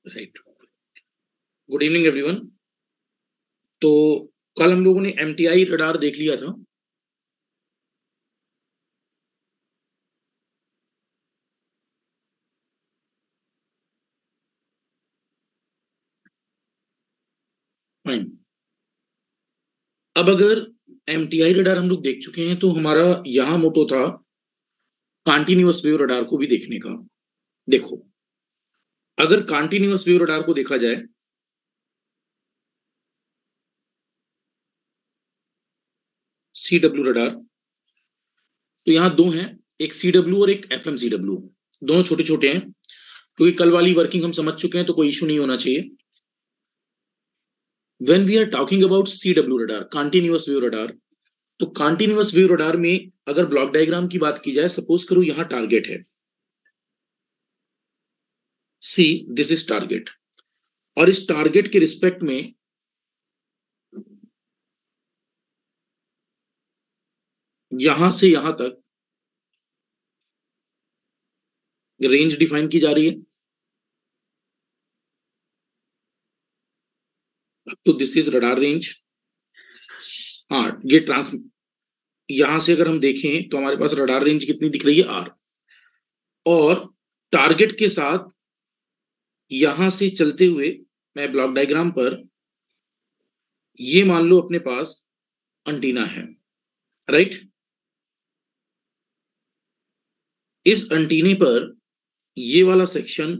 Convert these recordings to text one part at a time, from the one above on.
Right. Good evening everyone. तो कल हम लोगों ने एमटीआई रडार देख लिया था। फाइन। अब अगर एमटीआई रडार हम लोग देख चुके हैं तो हमारा यहां मोटो था कॉन्टिन्यूअस वेव रडार को भी देखने का। देखो, अगर कॉन्टिन्यूअस वेव रडार को देखा जाए सीडब्ल्यू रडार, तो यहाँ दो हैं, एक सीडब्ल्यू और एक एफएमसीडब्ल्यू। दोनों छोटे छोटे हैं, क्योंकि कल वाली वर्किंग हम समझ चुके हैं तो कोई इशू नहीं होना चाहिए। When we are talking about CW radar, continuous wave radar, तो कॉन्टिन्यूअस वेव रडार में अगर ब्लॉक डायग्राम की बात की जाए, सपोज करो यहां टारगेट है, सी दिस इज टारगेट, और इस टारगेट के रिस्पेक्ट में यहां से यहां तक रेंज डिफाइन की जा रही है। तो दिस इज रडार रेंज। हाँ, ये ट्रांस यहां से अगर हम देखें तो हमारे पास रडार रेंज कितनी दिख रही है, आर। और टारगेट के साथ यहां से चलते हुए मैं ब्लॉक डायग्राम पर, ये मान लो अपने पास अंटीना है, राइट। इस अंटीने पर ये वाला section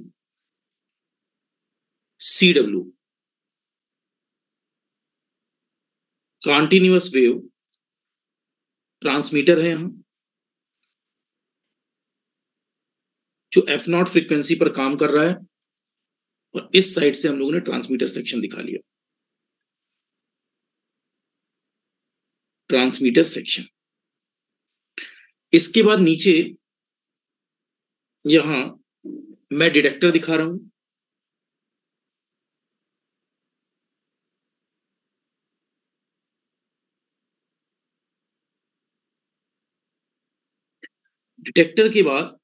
C W, continuous wave transmitter है यहां, जो एफ नॉट फ्रीक्वेंसी पर काम कर रहा है। और इस साइड से हम लोगों ने ट्रांसमीटर सेक्शन दिखा लिया, ट्रांसमीटर सेक्शन। इसके बाद नीचे यहां मैं डिटेक्टर दिखा रहा हूं। डिटेक्टर के बाद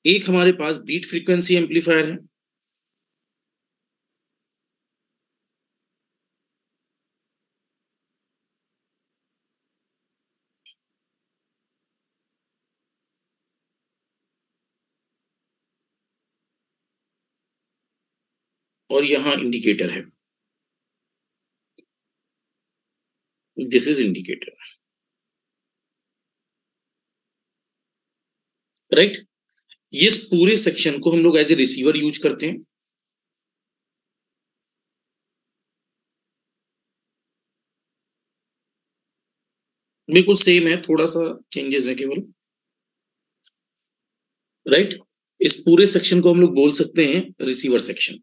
एक हमारे पास बीट फ्रीक्वेंसी एम्पलीफायर है, और यहां इंडिकेटर है, दिस इज इंडिकेटर, राइट। ये इस पूरे सेक्शन को हम लोग एज ए रिसीवर यूज करते हैं। बिल्कुल सेम है, थोड़ा सा चेंजेस है केवल, राइट। इस पूरे सेक्शन को हम लोग बोल सकते हैं रिसीवर सेक्शन।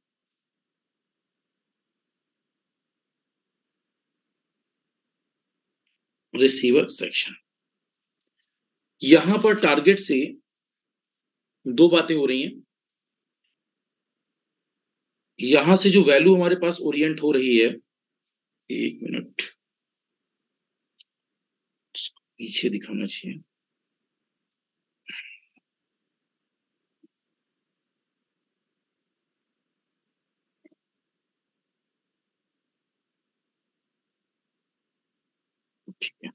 रिसीवर सेक्शन, यहां पर टारगेट से दो बातें हो रही हैं। यहां से जो वैल्यू हमारे पास ओरिएंट हो रही है, एक मिनट, पीछे दिखाना चाहिए। ठीक है,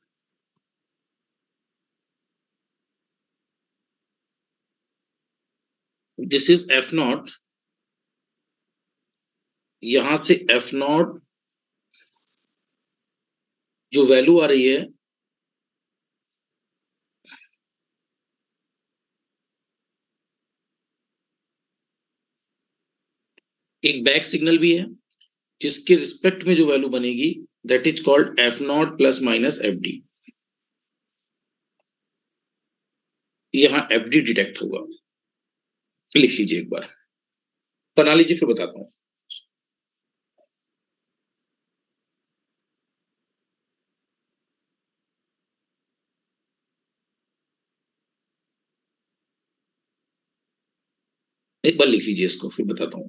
दिस इज एफ नॉट। यहां से एफ नॉट जो वैल्यू आ रही है, एक बैक सिग्नल भी है, जिसके रिस्पेक्ट में जो वैल्यू बनेगी that is called F not plus minus F D. यहां एफ डी डिटेक्ट होगा, लिख लीजिए एक बार, बना लीजिए फिर बताता हूं। एक बार लिख लीजिए इसको, फिर बताता हूं।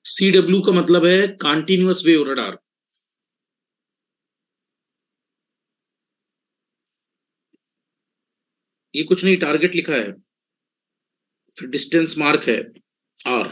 CW का मतलब है कंटिन्यूअस वेव रडार। ये कुछ नहीं, टारगेट लिखा है, फिर डिस्टेंस मार्क है R।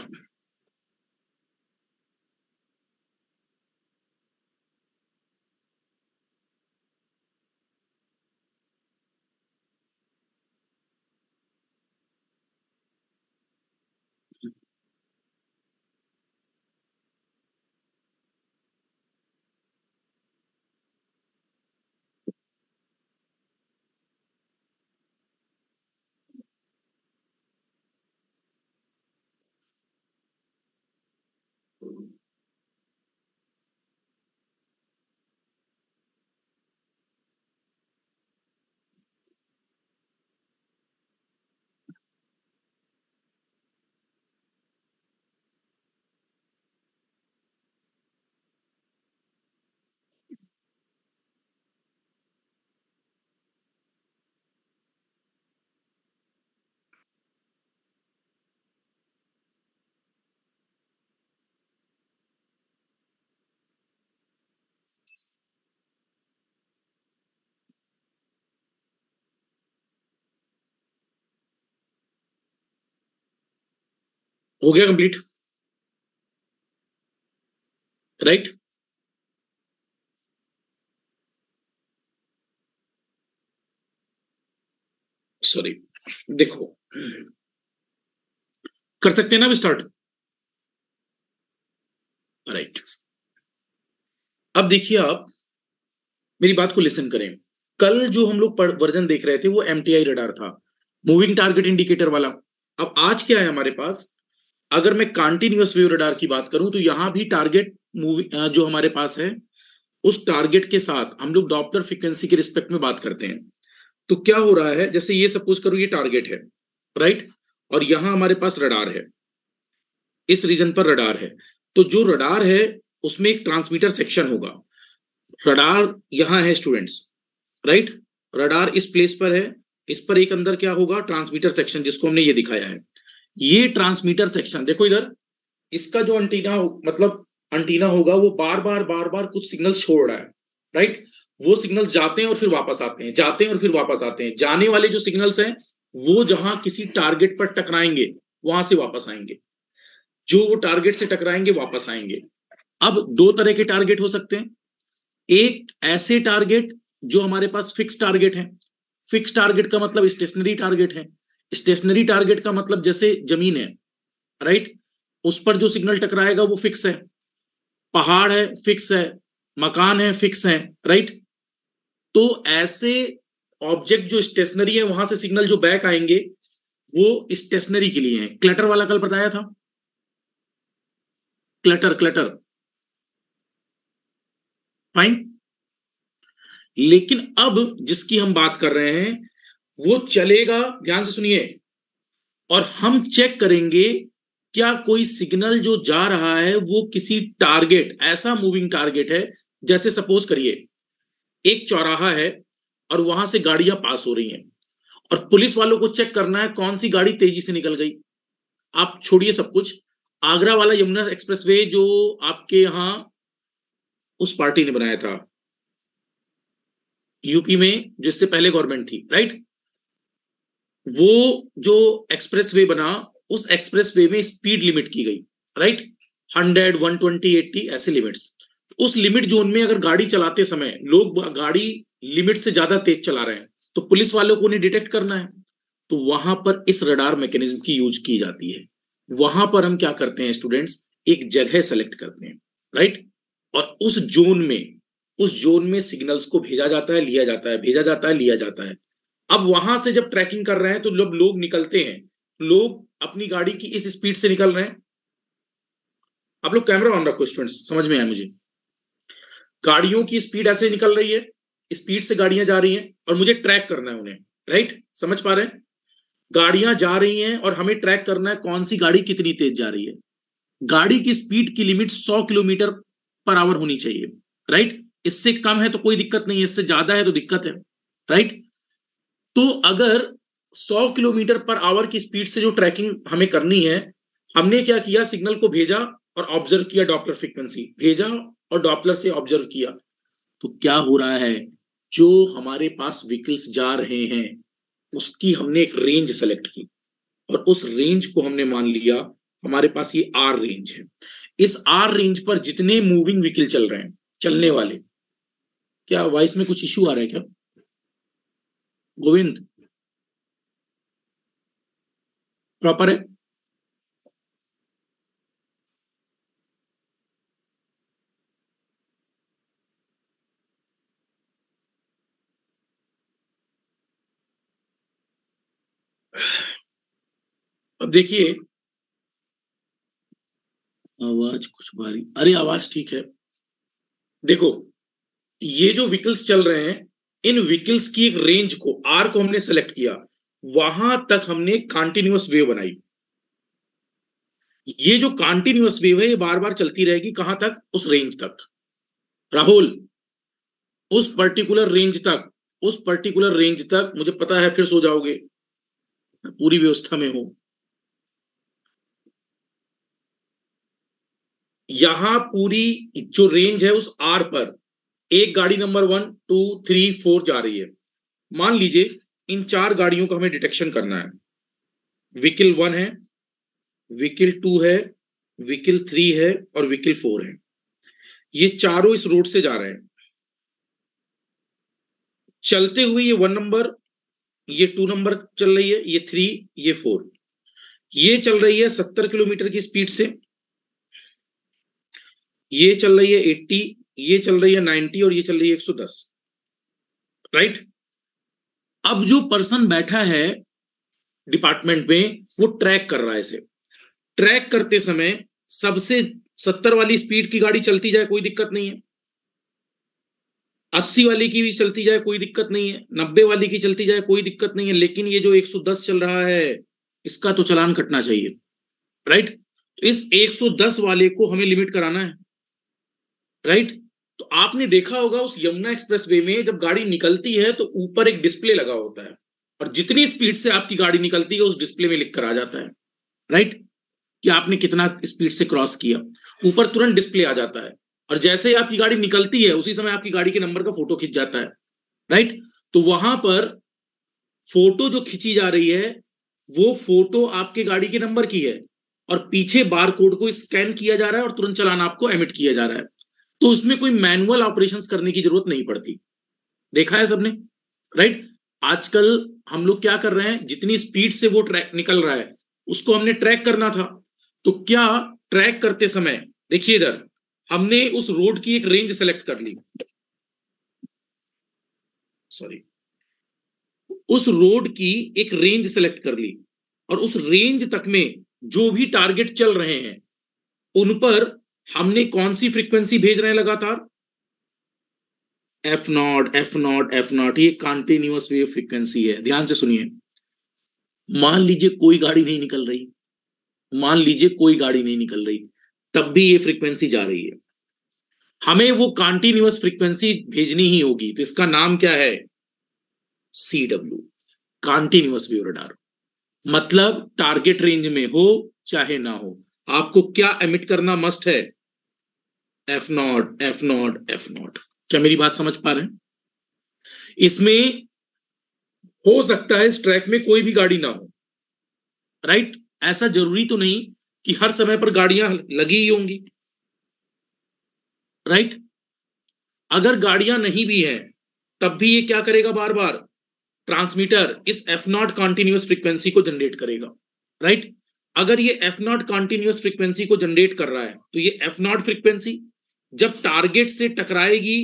हो गया कंप्लीट, राइट। सॉरी, देखो, कर सकते हैं ना अब स्टार्ट, राइट। अब देखिए आप मेरी बात को लिसन करें। कल जो हम लोग वर्जन देख रहे थे वो MTI रडार था, मूविंग टारगेट इंडिकेटर वाला। अब आज क्या है हमारे पास, अगर मैं कंटिन्यूअस वेव रडार की बात करूं तो यहां भी टारगेट मूविंग जो हमारे पास है, उस टारगेट के साथ हम लोग डॉपलर फ्रीक्वेंसी के रिस्पेक्ट में बात करते हैं। तो क्या हो रहा है, जैसे ये सपोज करो ये टारगेट है, राइट, और यहां हमारे पास रडार है, इस रीजन पर रडार है। तो जो रडार है उसमें एक ट्रांसमीटर सेक्शन होगा। रडार यहां है स्टूडेंट्स, राइट, रडार इस प्लेस पर है, इस पर एक अंदर क्या होगा, ट्रांसमीटर सेक्शन, जिसको हमने ये दिखाया है। ये ट्रांसमीटर सेक्शन देखो इधर, इसका जो अंटीना मतलब अंटीना होगा वो बार बार कुछ सिग्नल्स छोड़ रहा है, राइट। वो सिग्नल्स जाते हैं और फिर वापस आते हैं, जाते हैं और फिर वापस आते हैं। जाने वाले जो सिग्नल्स हैं वो जहां किसी टारगेट पर टकराएंगे वहां से वापस आएंगे, जो वो टारगेट से टकराएंगे वापस आएंगे। अब दो तरह के टारगेट हो सकते हैं, एक ऐसे टारगेट जो हमारे पास फिक्स टारगेट है। फिक्स टारगेट का मतलब स्टेशनरी टारगेट है। स्टेशनरी टारगेट का मतलब जैसे जमीन है, राइट, उस पर जो सिग्नल टकराएगा वो फिक्स है। पहाड़ है फिक्स है, मकान है फिक्स है, राइट। तो ऐसे ऑब्जेक्ट जो स्टेशनरी है वहां से सिग्नल जो बैक आएंगे वो स्टेशनरी के लिए है। क्लटर वाला कल बताया था, क्लटर क्लटर, फाइन। लेकिन अब जिसकी हम बात कर रहे हैं वो चलेगा, ध्यान से सुनिए, और हम चेक करेंगे क्या कोई सिग्नल जो जा रहा है वो किसी टारगेट, ऐसा मूविंग टारगेट है, जैसे सपोज करिए एक चौराहा है और वहां से गाड़ियां पास हो रही हैं और पुलिस वालों को चेक करना है कौन सी गाड़ी तेजी से निकल गई। आप छोड़िए सब कुछ, आगरा वाला यमुना एक्सप्रेसवे जो आपके यहां उस पार्टी ने बनाया था यूपी में, जिससे पहले गवर्नमेंट थी, राइट, वो जो एक्सप्रेसवे बना, उस एक्सप्रेसवे में स्पीड लिमिट की गई, राइट, 100 120 80 ऐसे लिमिट्स। उस लिमिट जोन में अगर गाड़ी चलाते समय लोग गाड़ी लिमिट से ज्यादा तेज चला रहे हैं तो पुलिस वालों को उन्हें डिटेक्ट करना है, तो वहां पर इस रडार मैकेनिज्म की यूज की जाती है। वहां पर हम क्या करते हैं स्टूडेंट्स, एक जगह सेलेक्ट करते हैं, राइट, और उस जोन में सिग्नल्स को भेजा जाता है, लिया जाता है, भेजा जाता है, लिया जाता है। अब वहां से जब ट्रैकिंग कर रहे हैं तो जब लोग निकलते हैं, लोग अपनी गाड़ी की इस स्पीड से निकल रहे हैं। आप लोग कैमरा ऑन रखो स्टूडेंट्स, समझ में आया मुझे। गाड़ियों की स्पीड ऐसे निकल रही है, स्पीड से गाड़ियां जा रही हैं और मुझे ट्रैक करना है उन्हें, राइट? समझ पा रहे हैं? गाड़ियां जा रही हैं और हमें ट्रैक करना है कौन सी गाड़ी कितनी तेज जा रही है। गाड़ी की स्पीड की लिमिट 100 किलोमीटर पर आवर होनी चाहिए, राइट? इससे कम है तो कोई दिक्कत नहीं है, इससे ज्यादा है तो दिक्कत है, राइट? तो अगर 100 किलोमीटर पर आवर की स्पीड से जो ट्रैकिंग हमें करनी है, हमने क्या किया, सिग्नल को भेजा और ऑब्जर्व किया, डॉपलर फ्रीक्वेंसी भेजा और डॉपलर से ऑब्जर्व किया। तो क्या हो रहा है, जो हमारे पास व्हीकल्स जा रहे हैं उसकी हमने एक रेंज सेलेक्ट की और उस रेंज को हमने मान लिया हमारे पास ये आर रेंज है। इस आर रेंज पर जितने मूविंग व्हीकल चल रहे हैं, चलने वाले, क्या वॉइस में कुछ इश्यू आ रहा है क्या गोविंद? प्रॉपर है? अब देखिए, आवाज कुछ भारी, अरे आवाज ठीक है। देखो, ये जो व्हीकल्स चल रहे हैं, इन व्हीकल्स की एक रेंज को, आर को हमने सेलेक्ट किया, वहां तक हमने कंटिन्यूअस वेव बनाई। ये जो कंटिन्यूअस वेव है ये बार बार चलती रहेगी, कहां तक? उस रेंज तक, राहुल, उस पर्टिकुलर रेंज तक, उस पर्टिकुलर रेंज तक। मुझे पता है फिर सो जाओगे, पूरी व्यवस्था में हो। यहां पूरी जो रेंज है उस आर पर एक गाड़ी नंबर 1, 2, 3, 4 जा रही है। मान लीजिए इन चार गाड़ियों का हमें डिटेक्शन करना है। व्हीकल 1 है, व्हीकल 2 है, व्हीकल 3 है और व्हीकल 4 है। ये चारों इस रोड से जा रहे हैं। चलते हुए ये 1 नंबर, ये 2 नंबर चल रही है, ये 3, ये 4। ये चल रही है 70 किलोमीटर की स्पीड से, ये चल रही है 80, ये चल रही है 90 और ये चल रही है 110, राइट? अब जो पर्सन बैठा है डिपार्टमेंट में वो ट्रैक कर रहा है इसे। ट्रैक करते समय सबसे 70 वाली स्पीड की गाड़ी चलती जाए कोई दिक्कत नहीं है, 80 वाली की भी चलती जाए कोई दिक्कत नहीं है, 90 वाली की चलती जाए कोई दिक्कत नहीं है, लेकिन ये जो 110 चल रहा है इसका तो चालान कटना चाहिए, राइट? तो इस 110 वाले को हमें लिमिट कराना है, राइट? तो आपने देखा होगा उस यमुना एक्सप्रेस वे में जब गाड़ी निकलती है तो ऊपर एक डिस्प्ले लगा होता है और जितनी स्पीड से आपकी गाड़ी निकलती है उस डिस्प्ले में लिख कर आ जाता है, राइट? कि आपने कितना स्पीड से क्रॉस किया, ऊपर तुरंत डिस्प्ले आ जाता है। और जैसे ही आपकी गाड़ी निकलती है उसी समय आपकी गाड़ी के नंबर का फोटो खिंच जाता है, राइट? तो वहां पर फोटो जो खींची जा रही है वो फोटो आपके गाड़ी के नंबर की है और पीछे बार कोड को स्कैन किया जा रहा है और तुरंत चालान आपको एमिट किया जा रहा है। तो उसमें कोई मैनुअल ऑपरेशंस करने की जरूरत नहीं पड़ती। देखा है सबने, राइट? आजकल हम लोग क्या कर रहे हैं, जितनी स्पीड से वो ट्रैक निकल रहा है उसको हमने ट्रैक करना था। तो क्या ट्रैक करते समय, देखिए इधर, हमने उस रोड की एक रेंज सेलेक्ट कर ली, सॉरी, उस रोड की एक रेंज सेलेक्ट कर ली और उस रेंज तक में जो भी टारगेट चल रहे हैं उन पर हमने कौन सी फ्रीक्वेंसी भेज रहे हैं लगातार? F0, F0, F0। ये कंटिन्यूअस वेव फ्रीक्वेंसी है, ध्यान से सुनिए। मान लीजिए कोई गाड़ी नहीं निकल रही, मान लीजिए कोई गाड़ी नहीं निकल रही, तब भी ये फ्रीक्वेंसी जा रही है। हमें वो कंटिन्यूअस फ्रीक्वेंसी भेजनी ही होगी, तो इसका नाम क्या है? CW, continuous wave radar. मतलब टारगेट रेंज में हो चाहे ना हो, आपको क्या एमिट करना मस्ट है? F0, F0, F0। क्या मेरी बात समझ पा रहे हैं? इसमें हो सकता है इस ट्रैक में कोई भी गाड़ी ना हो, राइट? ऐसा जरूरी तो नहीं कि हर समय पर गाड़ियां लगी ही होंगी, राइट? अगर गाड़ियां नहीं भी हैं तब भी ये क्या करेगा, बार बार ट्रांसमीटर इस F0 कॉन्टिन्यूअस फ्रीक्वेंसी को जनरेट करेगा, राइट? अगर ये F0 कॉन्टिन्यूअस फ्रीक्वेंसी को जनरेट कर रहा है तो ये F0 फ्रीक्वेंसी जब टारगेट से टकराएगी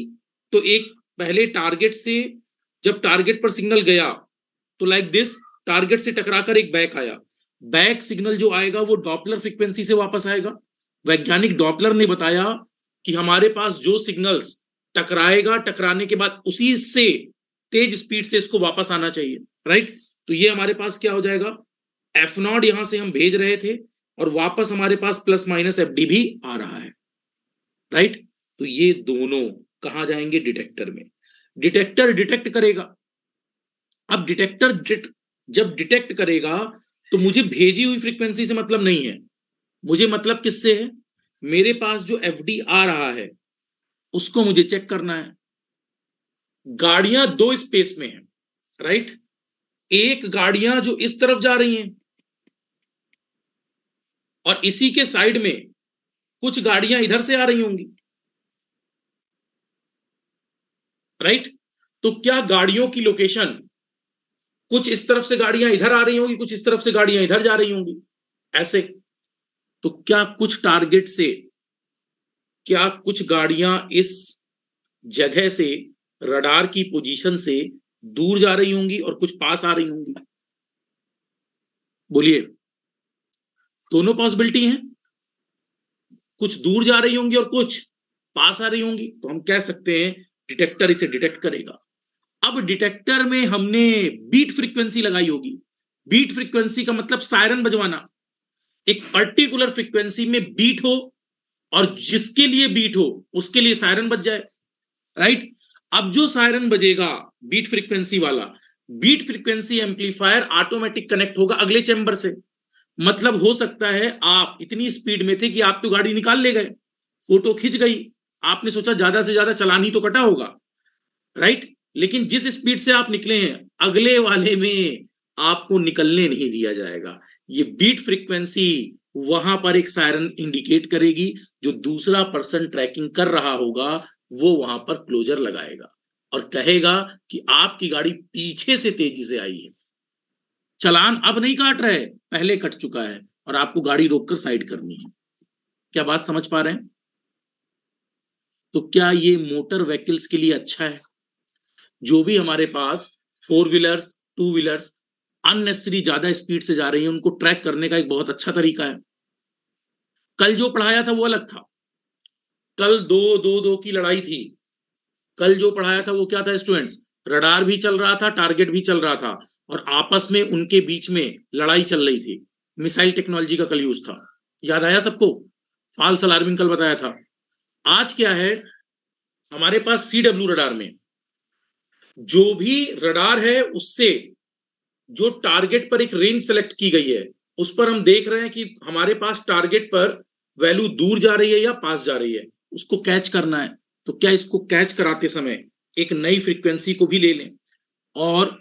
तो एक, पहले टारगेट से जब टारगेट पर सिग्नल गया तो लाइक दिस टारगेट से टकराकर एक बैक आया, बैक सिग्नल जो आएगा वो डॉपलर फ्रीक्वेंसी से वापस आएगा। वैज्ञानिक डॉपलर ने बताया कि हमारे पास जो सिग्नल्स टकराएगा, टकराने के बाद उसी से तेज स्पीड से इसको वापस आना चाहिए, राइट। तो ये हमारे पास क्या हो जाएगा, एफ नॉट यहां से हम भेज रहे थे और वापस हमारे पास प्लस माइनस एफ डी भी आ रहा है, राइट। तो ये दोनों कहां जाएंगे, डिटेक्टर में। डिटेक्टर डिटेक्ट करेगा। अब जब डिटेक्ट करेगा तो मुझे भेजी हुई फ्रीक्वेंसी से मतलब नहीं है, मुझे मतलब किससे है, मेरे पास जो एफडी आ रहा है उसको मुझे चेक करना है। गाड़ियां दो स्पेस में है, राइट। एक गाड़ियां जो इस तरफ जा रही हैं और इसी के साइड में कुछ गाड़ियां इधर से आ रही होंगी, राइट। तो क्या गाड़ियों की लोकेशन, कुछ इस तरफ से गाड़ियां इधर आ रही होंगी, कुछ इस तरफ से गाड़ियां इधर जा रही होंगी, ऐसे। तो क्या कुछ टारगेट से, क्या कुछ गाड़ियां इस जगह से, रडार की पोजीशन से दूर जा रही होंगी और कुछ पास आ रही होंगी, बोलिए। दोनों पॉसिबिलिटी हैं, कुछ दूर जा रही होंगी और कुछ पास आ रही होंगी, तो हम कह सकते हैं डिटेक्टर इसे डिटेक्ट करेगा। अब डिटेक्टर में हमने बीट फ्रीक्वेंसी लगाई होगी। बीट फ्रीक्वेंसी का मतलब सायरन बजवाना, एक पर्टिकुलर फ्रीक्वेंसी में बीट हो और जिसके लिए बीट हो उसके लिए सायरन बज जाए, राइट। अब जो सायरन बजेगा बीट फ्रीक्वेंसी वाला, beat frequency amplifier automatic connect होगा अगले चैम्बर से। मतलब हो सकता है आप इतनी स्पीड में थे कि आप तो गाड़ी निकाल ले गए, फोटो खिंच गई, आपने सोचा ज्यादा से ज्यादा चलान ही तो कटा होगा, राइट। लेकिन जिस स्पीड से आप निकले हैं अगले वाले में आपको निकलने नहीं दिया जाएगा। ये बीट फ्रीक्वेंसी वहां पर एक सायरन इंडिकेट करेगी, जो दूसरा पर्सन ट्रैकिंग कर रहा होगा वो वहां पर क्लोजर लगाएगा और कहेगा कि आपकी गाड़ी पीछे से तेजी से आई है, चालान अब नहीं काट रहे, पहले कट चुका है और आपको गाड़ी रोककर साइड करनी है। क्या बात समझ पा रहे हैं? तो क्या ये मोटर व्हीकल्स के लिए अच्छा है? जो भी हमारे पास four wheelers, two wheelers unnecessary ज्यादा स्पीड से जा रही है उनको ट्रैक करने का एक बहुत अच्छा तरीका है। कल जो पढ़ाया था वो अलग था, कल दो दो दो की लड़ाई थी। कल जो पढ़ाया था वो क्या था स्टूडेंट्स, रडार भी चल रहा था, टारगेट भी चल रहा था और आपस में उनके बीच में लड़ाई चल रही थी। मिसाइल टेक्नोलॉजी का कल यूज था, याद आया सबको? फॉल्स अलार्मिंग कल बताया था। आज क्या है, हमारे पास सीडब्ल्यू रडार में जो भी रडार है उससे जो टारगेट पर एक रेंज सेलेक्ट की गई है उस पर हम देख रहे हैं कि हमारे पास टारगेट पर वैल्यू दूर जा रही है या पास जा रही है, उसको कैच करना है। तो क्या इसको कैच कराते समय एक नई फ्रीक्वेंसी को भी ले लें, और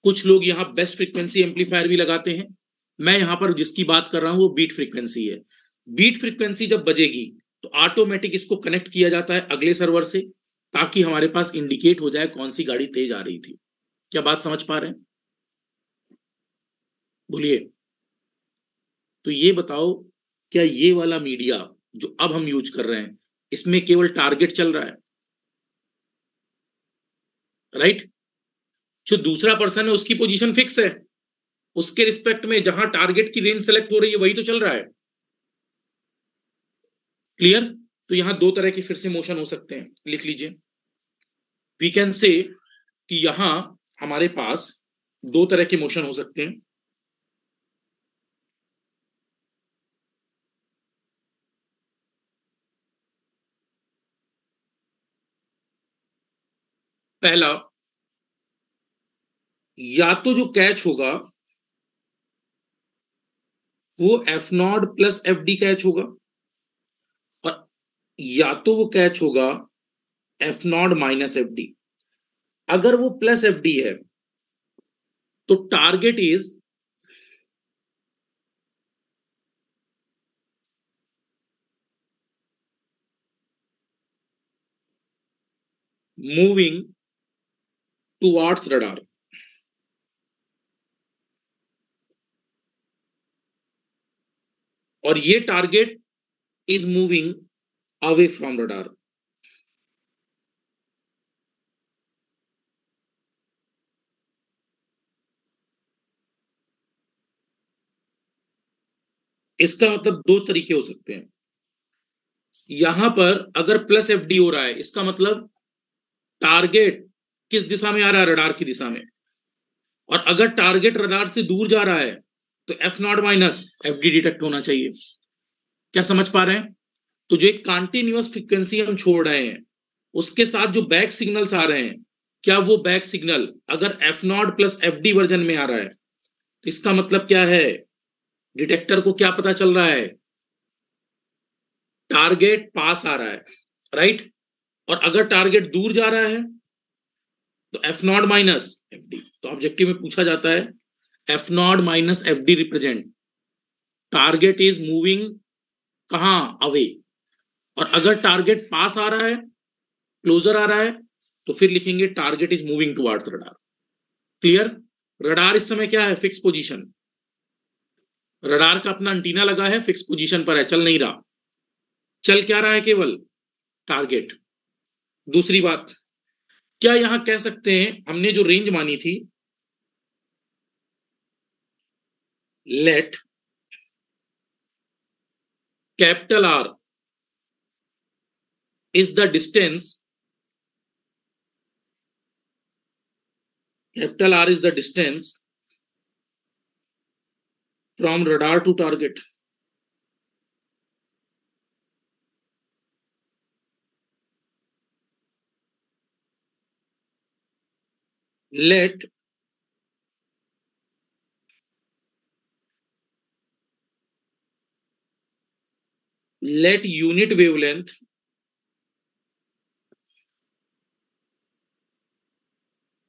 कुछ लोग यहां बेस्ट फ्रीक्वेंसी एम्पलीफायर भी लगाते हैं। मैं यहां पर जिसकी बात कर रहा हूं वो बीट फ्रीक्वेंसी है। बीट फ्रीक्वेंसी जब बजेगी तो ऑटोमेटिक इसको कनेक्ट किया जाता है अगले सर्वर से, ताकि हमारे पास इंडिकेट हो जाए कौन सी गाड़ी तेज आ रही थी। क्या बात समझ पा रहे हैं? बोलिए। तो ये बताओ, क्या ये वाला मीडिया जो अब हम यूज कर रहे हैं इसमें केवल टारगेट चल रहा है, राइट। जो दूसरा पर्सन है उसकी पोजीशन फिक्स है, उसके रिस्पेक्ट में जहां टारगेट की रेंज सेलेक्ट हो रही है वही तो चल रहा है, क्लियर। तो यहां दो तरह के फिर से मोशन हो सकते हैं, लिख लीजिए। वी कैन से कि यहां हमारे पास दो तरह के मोशन हो सकते हैं। पहला, या तो जो कैच होगा वो F not plus F D catch होगा, और या तो वो कैच होगा F not minus F D. अगर वो प्लस एफ डी है तो target is moving towards radar, और ये target is moving away from radar. इसका मतलब दो तरीके हो सकते हैं। यहां पर अगर प्लस एफ डी हो रहा है, इसका मतलब टारगेट किस दिशा में आ रहा है? रडार की दिशा में। और अगर टारगेट रडार से दूर जा रहा है तो F not minus F D detect होना चाहिए। क्या समझ पा रहे हैं? तो जो एक कॉन्टिन्यूअस फ्रीक्वेंसी हम छोड़ रहे हैं, उसके साथ जो बैक सिग्नल्स आ रहे हैं, क्या वो बैक सिग्नल अगर F not plus F D version में आ रहा है तो इसका मतलब क्या है? डिटेक्टर को क्या पता चल रहा है? टारगेट पास आ रहा है, राइट। और अगर टारगेट दूर जा रहा है तो F not minus F D. तो ऑब्जेक्टिव में पूछा जाता है F not minus F D represent target is moving कहां? अवे। और अगर टारगेट पास आ रहा है, क्लोजर आ रहा है, तो फिर लिखेंगे target is moving towards radar. Clear? Radar इस समय क्या है? Fix position. रडार का अपना एंटीना लगा है, फिक्स पोजीशन पर है, चल नहीं रहा। चल क्या रहा है? केवल टारगेट। दूसरी बात, क्या यहां कह सकते हैं हमने जो रेंज मानी थी, let capital R is the distance, capital R is the distance from radar to target. Let unit wavelength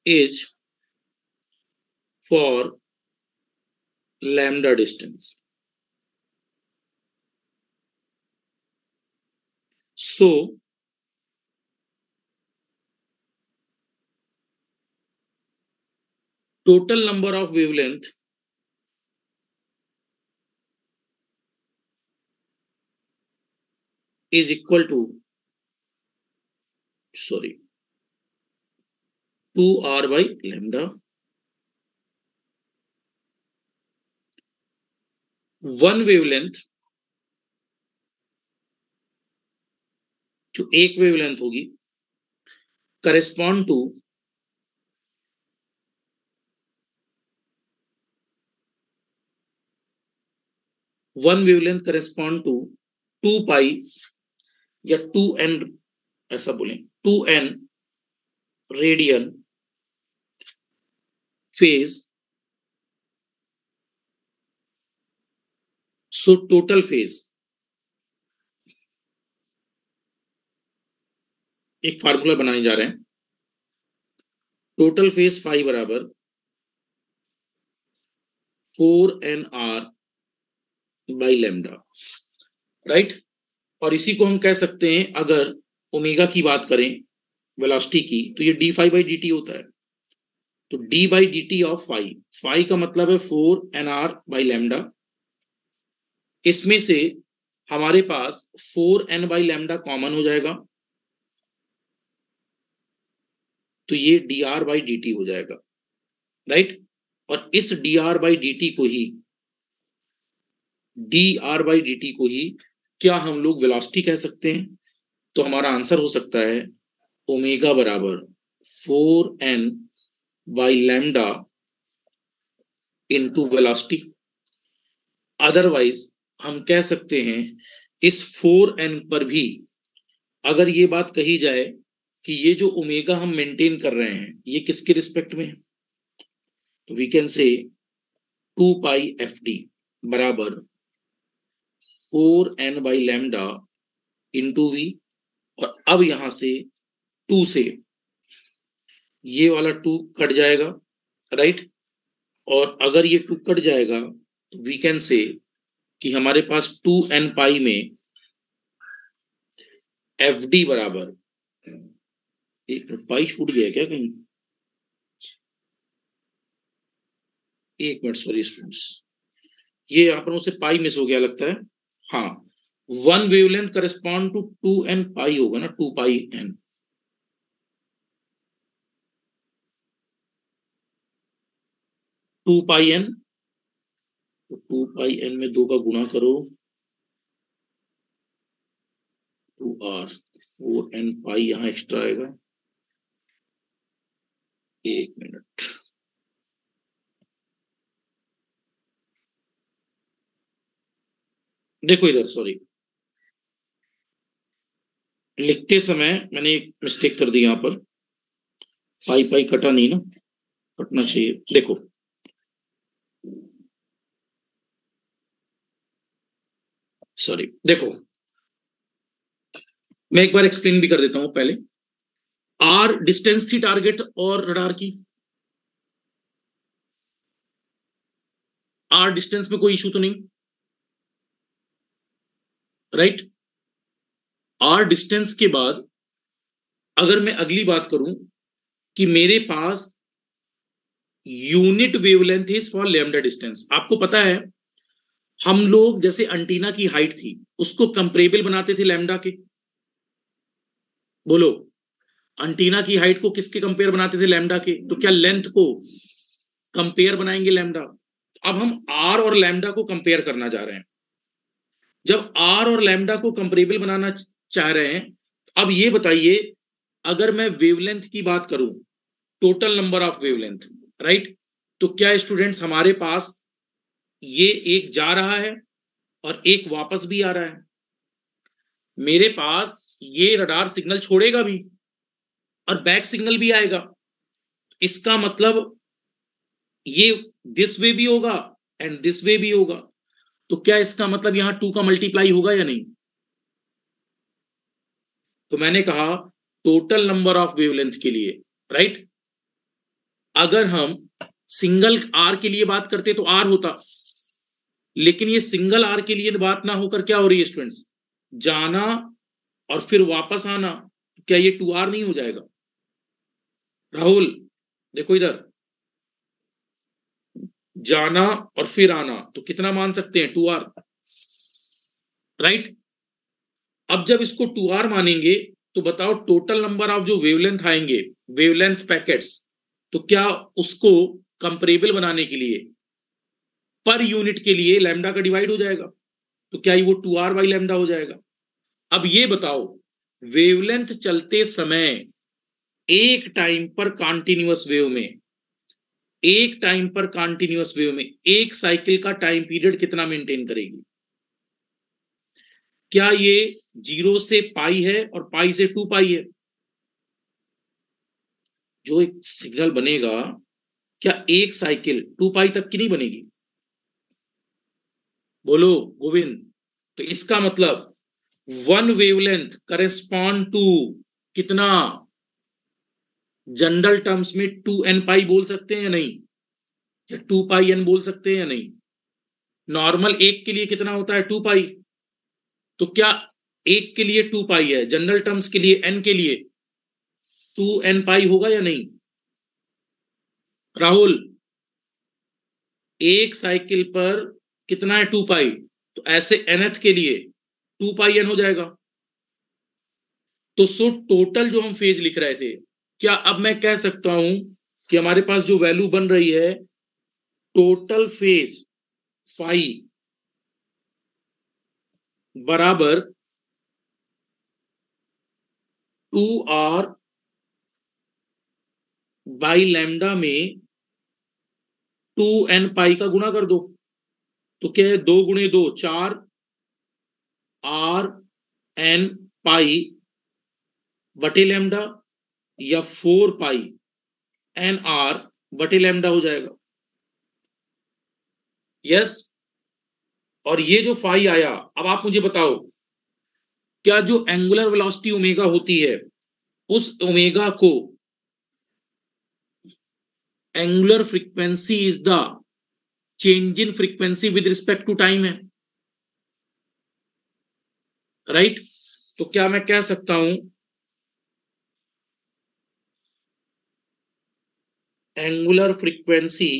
is for lambda distance. So total number of wavelength is equal to 2r by lambda. One wavelength, जो एक wavelength होगी, correspond to one wavelength correspond to 2 pi या 2n, ऐसा बोलें 2n radian phase. So total phase, एक formula बनाने जा रहे हैं। टोटल फेज फाई बराबर 4nr बाई लैम्डा, राइट। और इसी को हम कह सकते हैं, अगर ओमेगा की बात करें वेलोसिटी की, तो ये d phi by D t होता है। तो D by D T of phi, phi का मतलब है 4nr बाई लैम्डा। इसमें से हमारे पास 4n बाई लैम्डा कॉमन हो जाएगा, तो ये D R by D T हो जाएगा, राइट। और इस D R by D T को ही, D R by D T को ही क्या हम लोग वेलोसिटी कह सकते हैं? तो हमारा आंसर हो सकता है ओमेगा बराबर 4n by lambda into velocity. Otherwise हम कह सकते हैं इस 4n पर भी अगर ये बात कही जाए कि ये जो ओमेगा हम मेंटेन कर रहे हैं ये किसके रिस्पेक्ट में है, तो we can say 2 pi F d बराबर 4n by lambda into we. और अब यहां से 2 से ये वाला 2 कट जाएगा, राइट। और अगर ये 2 कट जाएगा तो वी कैन से कि हमारे पास 2n पाई में एफ डी बराबर, एक मिनट, पाई छूट गया क्या कहीं? एक मिनट, सॉरी स्टूडेंट्स, ये यहाँ पर मुझसे पाई मिस हो गया लगता है। हाँ, one wavelength correspond to 2n pi होगा ना, 2 पाई n। 2 पाई n तो 2 पाई n में 2 का गुणा करो, 2r, 4n पाई यहाँ एक्स्ट्रा आएगा। 1 मिनट, देखो इधर, सॉरी, लिखते समय मैंने एक मिस्टेक कर दी यहाँ पर, पाई पाई कटा नहीं ना, कटना चाहिए। देखो सॉरी, देखो मैं एक बार एक्सप्लेन भी कर देता हूं पहले। आर डिस्टेंस थी टारगेट और रडार की, आर डिस्टेंस में कोई इशू तो नहीं, राइट। आर डिस्टेंस के बाद अगर मैं अगली बात करूं कि मेरे पास unit wavelength is for lambda distance, आपको पता है हम लोग जैसे एंटीना की हाइट थी उसको कंपेरेबल बनाते थे लैम्डा के, बोलो एंटीना की हाइट को किसके कंपेयर बनाते थे, लैम्डा के, तो क्या लेंथ को कंपेयर बनाएंगे लैम्डा। अब हम आर और लैम्डा को कंपेयर करना जा रहे हैं। जब आर और लैम्डा को कंपेरेबल बनाना चाह रहे हैं, अब ये बताइए अगर मैं वेवलेंथ की बात करूं, total number of wavelength, right, तो क्या स्टूडेंट्स हमारे पास ये एक जा रहा है और एक वापस भी आ रहा है, मेरे पास ये रडार सिग्नल छोड़ेगा भी और बैक सिग्नल भी आएगा, इसका मतलब ये दिस वे भी होगा एंड दिस वे भी होगा, तो क्या इसका मतलब यहां 2 का मल्टीप्लाई होगा या नहीं। तो मैंने कहा टोटल नंबर ऑफ वेवलेंथ के लिए, राइट, अगर हम सिंगल आर के लिए बात करते तो आर होता, लेकिन ये सिंगल आर के लिए बात ना होकर क्या हो रही है स्टूडेंट्स, जाना और फिर वापस आना, क्या ये 2r नहीं हो जाएगा। राहुल देखो इधर, जाना और फिर आना तो कितना मान सकते हैं, 2r, राइट। अब जब इसको 2r मानेंगे तो बताओ टोटल नंबर ऑफ जो वेवलेंथ आएंगे, वेवलेंथ पैकेट्स, तो क्या उसको कंपेरेबल बनाने के लिए पर यूनिट के लिए लैम्डा का डिवाइड हो जाएगा, तो क्या वो 2r बाई लैम्डा हो जाएगा। अब ये बताओ वेवलेंथ चलते समय एक टाइम पर कॉन्टिन्यूअस वेव में, एक टाइम पर कॉन्टिन्यूअस वेव में एक साइकिल का टाइम पीरियड कितना मेंटेन करेगी, क्या ये 0 से पाई है और पाई से 2 पाई है। जो एक सिग्नल बनेगा क्या एक साइकिल 2 पाई तक की नहीं बनेगी, बोलो गोविंद। तो इसका मतलब वन वेवलेंथ करेस्पॉन्ड टू कितना, जनरल टर्म्स में 2n पाई बोल सकते हैं या नहीं, या 2 पाई n बोल सकते हैं या नहीं। नॉर्मल एक के लिए कितना होता है, 2 पाई, तो क्या एक के लिए 2 पाई है, जनरल टर्म्स के लिए n के लिए 2n पाई होगा या नहीं। राहुल एक साइकिल पर कितना है, 2 पाई, तो ऐसे nth के लिए 2 पाई n हो जाएगा। तो सो टोटल जो हम फेज लिख रहे थे, क्या अब मैं कह सकता हूं कि हमारे पास जो वैल्यू बन रही है टोटल फेज फाई बराबर 2r बाई लैम्डा में 2n पाई का गुणा कर दो, तो क्या है 2 गुणे 2 4 r n पाई बटे लैम्डा, या 4 पाई एन आर बटे लैम्डा हो जाएगा। यस, और ये जो फाई आया, अब आप मुझे बताओ क्या जो एंगुलर वेलोसिटी ओमेगा होती है उस ओमेगा को angular frequency is the change in frequency with respect to time है, राइट। तो क्या मैं कह सकता हूं angular frequency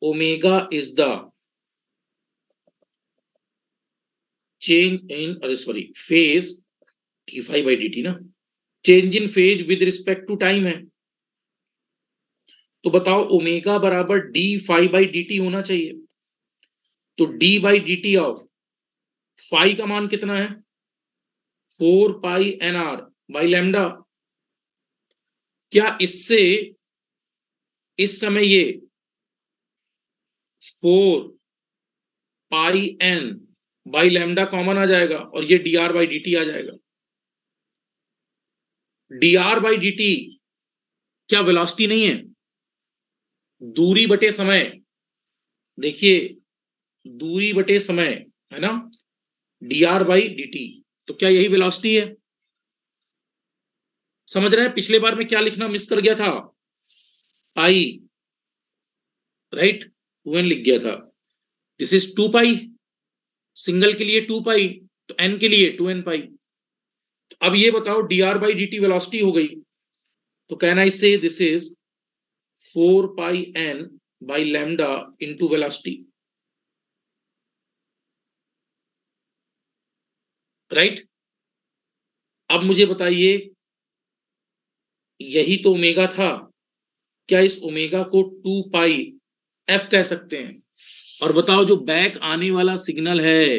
omega is the change in, अरे sorry, phase D phi by D T ना, change in phase with respect to time है। तो बताओ ओमेगा बराबर D phi by D T होना चाहिए, तो D by D T of phi का मान कितना है 4 pi N R by lambda. क्या इससे इस समय ये 4 pi N by lambda common आ जाएगा और ये D R by D T आ जाएगा। D R by D T क्या वेलोसिटी नहीं है, दूरी बटे समय। देखिए दूरी बटे समय है ना, D R by D T, तो क्या यही वेलोसिटी है। समझ रहे हैं पिछले बार में क्या लिखना मिस कर गया था, पाई, राइट, 2n लिख गया था। दिस इज 2 पाई, सिंगल के लिए 2 पाई, तो n के लिए 2n पाई। अब ये बताओ D R by D T velocity हो गई, तो कैन आई से this is 4 pi n by lambda into velocity, right. अब मुझे बताइए यही तो ओमेगा था, क्या इस ओमेगा को 2 पाई एफ कह सकते हैं। और बताओ जो बैक आने वाला सिग्नल है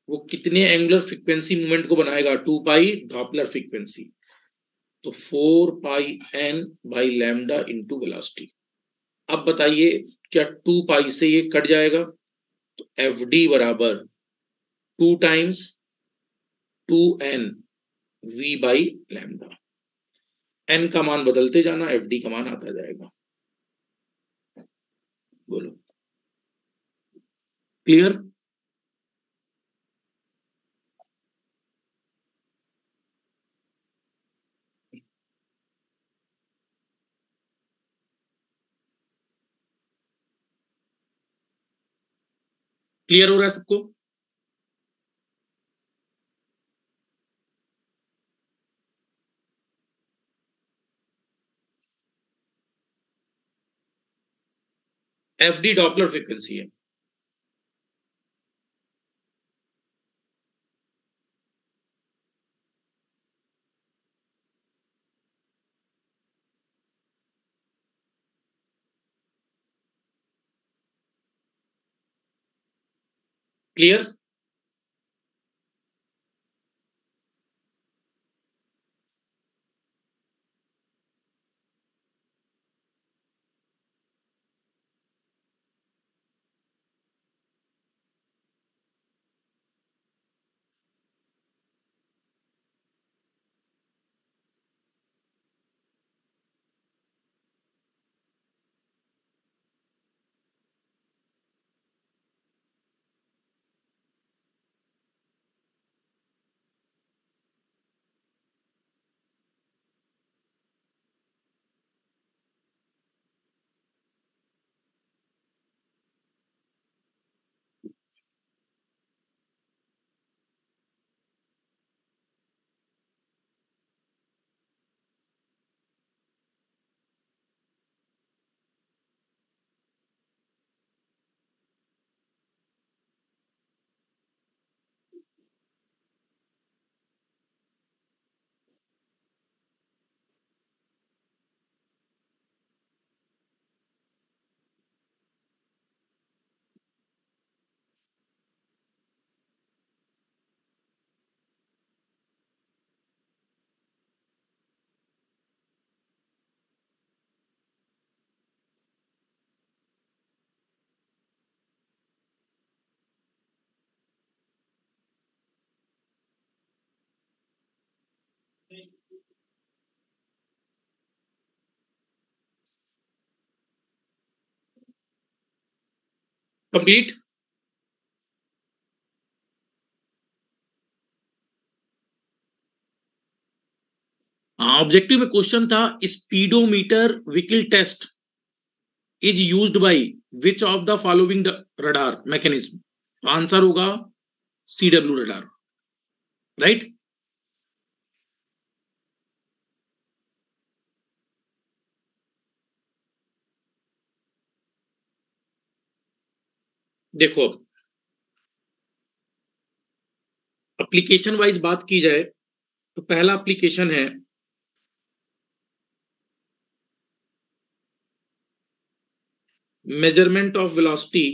वो कितने एंगुलर फ्रीक्वेंसी मूवमेंट को बनाएगा, 2 पाई डॉपलर फ्रीक्वेंसी। तो 4 pi N by lambda into velocity. अब बताइए क्या 2 पाई से ये कट जाएगा, तो एफ डी बराबर 2 times 2n v by lambda. n का मान बदलते जाना, एफ डी का मान आता जाएगा। बोलो क्लियर। क्लियर हो रहा है सबको। एफ डी डॉपलर फ्रीक्वेंसी है। क्लियर। कंप्लीट। हाँ ऑब्जेक्टिव में क्वेश्चन था speedometer vehicle test is used by which of the following radar mechanism. Answer होगा सीडब्ल्यू रडार, राइट। देखो एप्लीकेशन वाइज बात की जाए तो पहला एप्लीकेशन है measurement of velocity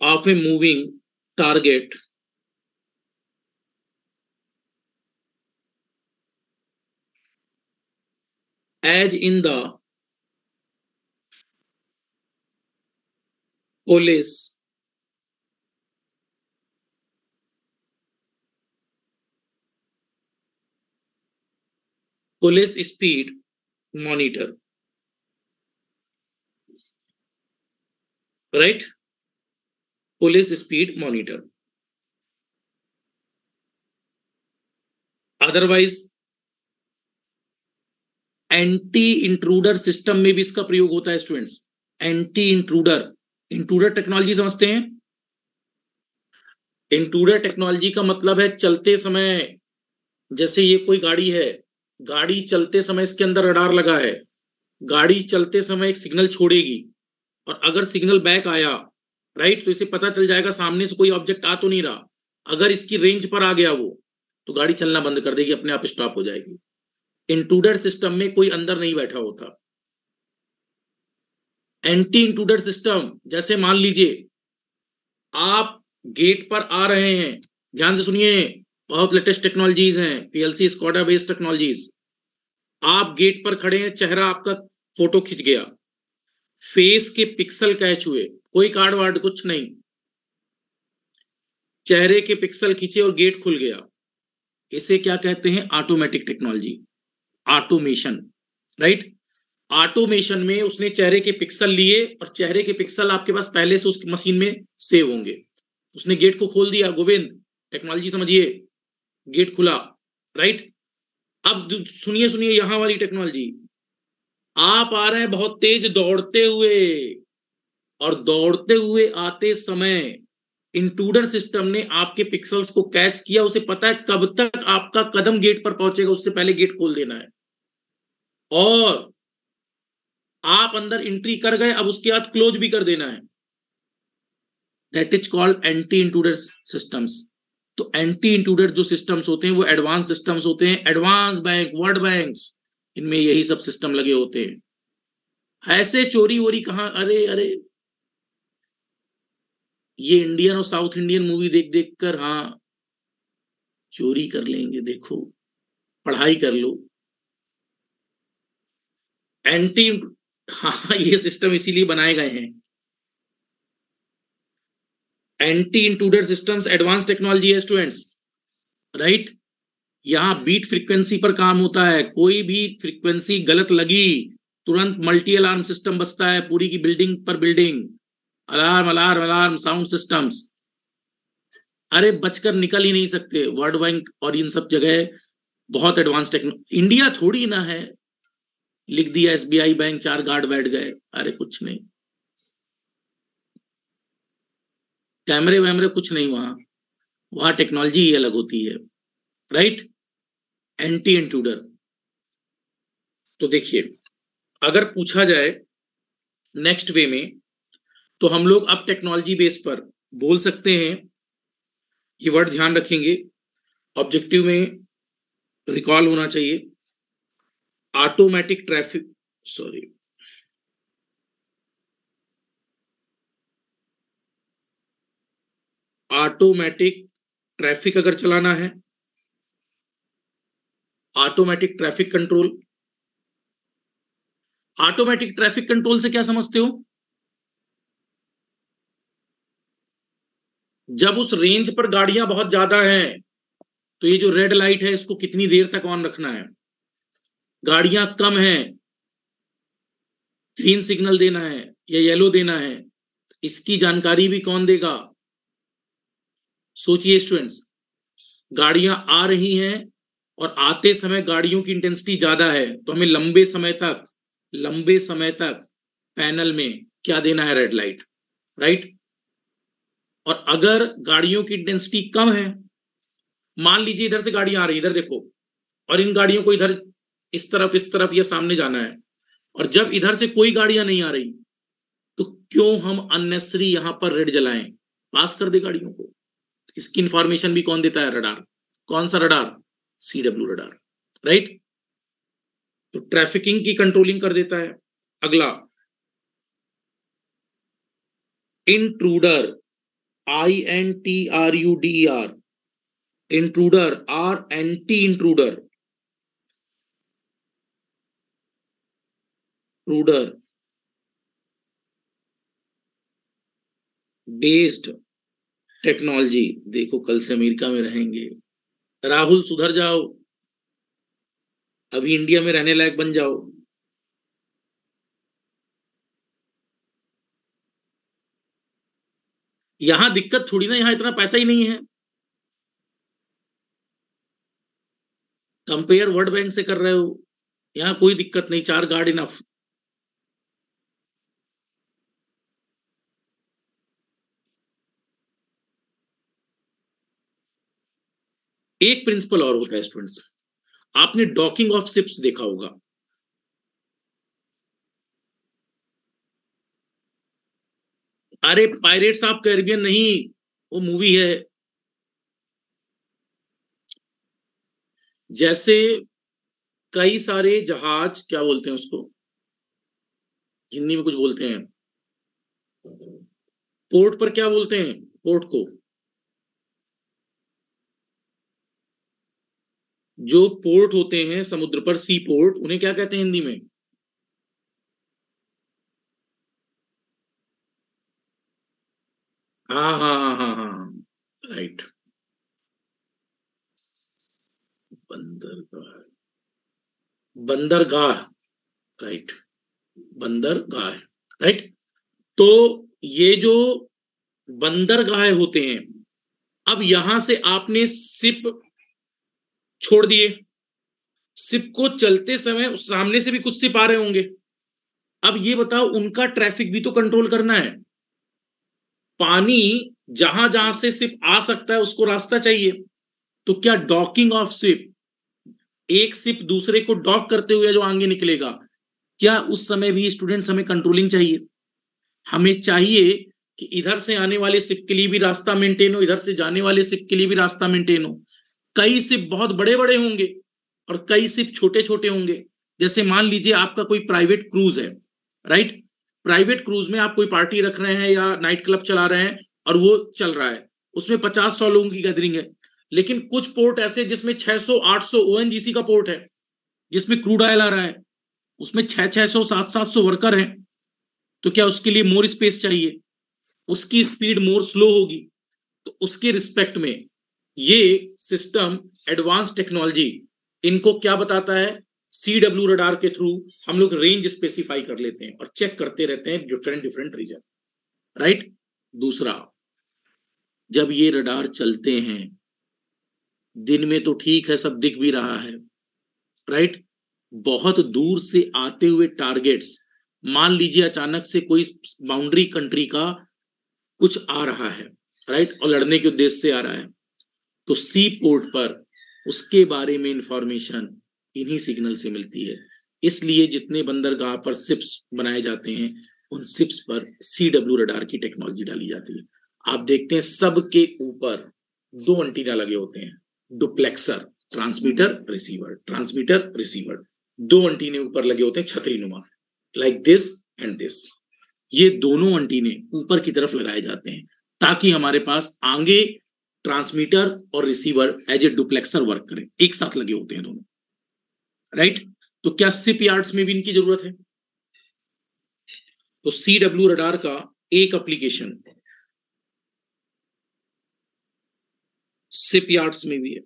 of a moving target as in the police speed monitor, right? Police speed monitor. Otherwise anti intruder system में भी इसका प्रयोग होता है students. Anti intruder, intruder technology समझते हैं? इंट्रूडर टेक्नोलॉजी का मतलब है चलते समय, जैसे ये कोई गाड़ी है, गाड़ी चलते समय इसके अंदर रडार लगा है, गाड़ी चलते समय एक सिग्नल छोड़ेगी और अगर सिग्नल बैक आया, राइट, तो इसे पता चल जाएगा सामने से कोई ऑब्जेक्ट आ तो नहीं रहा। अगर इसकी रेंज पर आ गया वो, तो गाड़ी चलना बंद कर देगी, अपने आप स्टॉप हो जाएगी। इंट्रूडर सिस्टम में कोई अंदर नहीं बैठा होता। एंटी इंट्रूडर सिस्टम, जैसे मान लीजिए आप गेट पर आ रहे हैं, ध्यान से सुनिए, बहुत लेटेस्ट टेक्नोलॉजीज हैं, पीएलसी स्कॉडा बेस्ड टेक्नोलॉजीज। आप गेट पर खड़े हैं, चेहरा आपका फोटो खिंच गया, फेस के पिक्सल कैच हुए, कोई कार्ड वार्ड कुछ नहीं, चेहरे के पिक्सल खींचे और गेट खुल गया। इसे क्या कहते हैं? Automatic technology, automation, right. Automation में उसने चेहरे के पिक्सल लिए और चेहरे के पिक्सल आपके पास पहले से उसकी मशीन में सेव होंगे। उसने गेट को खोल दिया, गोविंद टेक्नोलॉजी समझिए, गेट खुला, राइट। अब सुनिए सुनिए यहां वाली टेक्नोलॉजी, आप आ रहे हैं बहुत तेज दौड़ते हुए और दौड़ते हुए आते समय इंट्रूडर सिस्टम ने आपके पिक्सल्स को कैच किया, उसे पता है कब तक आपका कदम गेट पर पहुंचेगा, उससे पहले गेट खोल देना है। और आप अंदर एंट्री कर गए, अब उसके बाद क्लोज भी कर देना है। That is called anti intruder systems. तो एंटी इंट्रूडर जो सिस्टम्स होते हैं वो एडवांस सिस्टम्स होते हैं। एडवांस बैंक, वर्ल्ड बैंक्स, इनमें यही सब सिस्टम लगे होते हैं। ऐसे चोरी वोरी कहां, अरे अरे, ये इंडियन और साउथ इंडियन मूवी देख देख कर, हाँ चोरी कर लेंगे, देखो पढ़ाई कर लो। एंटी, हाँ ये सिस्टम इसीलिए बनाए गए हैं। Anti intruder systems advance technology है स्टूडेंट्स, राइट। यहां बीट फ्रीक्वेंसी पर काम होता है, कोई भी फ्रीक्वेंसी गलत लगी तुरंत मल्टी अलार्म सिस्टम बजता है, पूरी की बिल्डिंग पर building, alarm alarm alarm sound systems. अरे बचकर निकल ही नहीं सकते। वर्ल्ड बैंक और इन सब जगह बहुत एडवांस टेक्नोलॉजी, इंडिया थोड़ी ना है, लिख दिया एसबीआई बैंक, 4 गार्ड बैठ गए, अरे कुछ नहीं, कैमरे वैमरे कुछ नहीं, वहां वहां टेक्नोलॉजी ही अलग होती है, राइट। एंटी इंट्रूडर, तो देखिए अगर पूछा जाए नेक्स्ट वे में, तो हम लोग अब टेक्नोलॉजी बेस पर बोल सकते हैं, ये वर्ड ध्यान रखेंगे, ऑब्जेक्टिव में रिकॉल होना चाहिए। Automatic traffic, sorry, automatic traffic अगर चलाना है, automatic traffic control. Automatic traffic control से क्या समझते हो? जब उस रेंज पर गाड़ियां बहुत ज्यादा हैं, तो ये जो रेड लाइट है इसको कितनी देर तक ऑन रखना है, गाड़ियां कम हैं, ग्रीन सिग्नल देना है या येलो देना है, इसकी जानकारी भी कौन देगा? सोचिए स्टूडेंट्स, गाड़ियां आ रही हैं और आते समय गाड़ियों की इंटेंसिटी ज्यादा है, तो हमें लंबे समय तक पैनल में क्या देना है? Red light, right. और अगर गाड़ियों की इंटेंसिटी कम है, मान लीजिए इधर से गाड़ियां आ रही, इधर देखो, और इन गाड़ियों को इधर इस तरफ या सामने जाना है, और जब इधर से कोई गाड़ियां नहीं आ रही, तो क्यों हम अननेसेसरी यहां पर रेड जलाएं? पास कर दे गाड़ियों को। इसकी इंफॉर्मेशन भी कौन देता है? रडार। कौन सा रडार? CW radar, right. तो ट्रैफिकिंग की कंट्रोलिंग कर देता है। अगला, intruder INTRUDER, intruder, or anti intruder, intruder based technology. देखो कल से अमेरिका में रहेंगे, राहुल सुधर जाओ, अभी इंडिया में रहने लायक बन जाओ। यहां दिक्कत थोड़ी ना, यहां इतना पैसा ही नहीं है। कंपेयर वर्ल्ड बैंक से कर रहे हो, यहां कोई दिक्कत नहीं, 4 गार्ड इनफ। एक प्रिंसिपल और होता है स्टूडेंट्स, आपने डॉकिंग ऑफ शिप्स देखा होगा। अरे पायरेट्स ऑफ कैरिबियन नहीं, वो मूवी है। जैसे कई सारे जहाज, क्या बोलते हैं उसको, हिंदी में कुछ बोलते हैं, पोर्ट पर क्या बोलते हैं पोर्ट को, जो पोर्ट होते हैं समुद्र पर, सी पोर्ट, उन्हें क्या कहते हैं हिंदी में? हाँ हाँ हाँ हाँ हाँ, राइट। बंदरगाह, बंदरगाह, राइट, बंदरगाह, राइट। तो ये जो बंदरगाह होते हैं, अब यहां से आपने सिप छोड़ दिए, सिप को चलते समय सामने से भी कुछ सिप आ रहे होंगे। अब ये बताओ, उनका ट्रैफिक भी तो कंट्रोल करना है। पानी जहां जहां से सिप आ सकता है उसको रास्ता चाहिए। तो क्या डॉकिंग ऑफ सिप, एक सिप दूसरे को डॉक करते हुए जो आगे निकलेगा, क्या उस समय भी स्टूडेंट्स हमें कंट्रोलिंग चाहिए? हमें चाहिए कि इधर से आने वाले सिप के लिए भी रास्ता मेंटेन हो, इधर से जाने वाले सिप के लिए भी रास्ता मेंटेन हो। कई सिप बहुत बड़े बड़े होंगे और कई सिप छोटे छोटे होंगे। जैसे मान लीजिए आपका कोई प्राइवेट क्रूज है, राइट, प्राइवेट क्रूज में आप कोई पार्टी रख रहे हैं या नाइट क्लब चला रहे हैं और वो चल रहा है, उसमें 50-100 लोगों की गैदरिंग है। लेकिन कुछ पोर्ट ऐसे जिसमें 600-800 ओएनजीसी का पोर्ट है, जिसमें क्रूड ऑयल आ रहा है, उसमें 600-600-700-700 वर्कर हैं। तो क्या उसके लिए मोर स्पेस चाहिए? उसकी स्पीड मोर स्लो होगी। तो उसके रिस्पेक्ट में ये सिस्टम, एडवांस टेक्नोलॉजी, इनको क्या बताता है, CW रडार के थ्रू हम लोग रेंज स्पेसिफाई कर लेते हैं और चेक करते रहते हैं डिफरेंट डिफरेंट रीजन, राइट। दूसरा, जब ये रडार चलते हैं दिन में तो ठीक है, सब दिख भी रहा है, राइट। बहुत दूर से आते हुए टारगेट्स, मान लीजिए अचानक से कोई बाउंड्री कंट्री का कुछ आ रहा है, राइट, और लड़ने के उद्देश्य से आ रहा है, तो सी पोर्ट पर उसके बारे में इंफॉर्मेशन इन्हीं सिग्नल से मिलती है। इसलिए जितने बंदरगाह पर शिप्स बनाए जाते हैं, उन शिप्स पर CW रडार की टेक्नोलॉजी डाली जाती है। आप देखते हैं सबके ऊपर 2 एंटीना लगे होते हैं, duplexer, transmitter receiver, transmitter receiver, 2 antennae ऊपर लगे होते हैं छतरी नुमा, लाइक दिस एंड दिस। ये दोनों एंटीने ऊपर की तरफ लगाए जाते हैं ताकि हमारे पास आगे ट्रांसमीटर और receiver as a duplexer work करें, एक साथ लगे होते हैं दोनों, राइट। तो क्या शिप यार्ड्स में भी इनकी जरूरत है? तो CW रडार का एक एप्लीकेशन शिप यार्ड्स में भी है,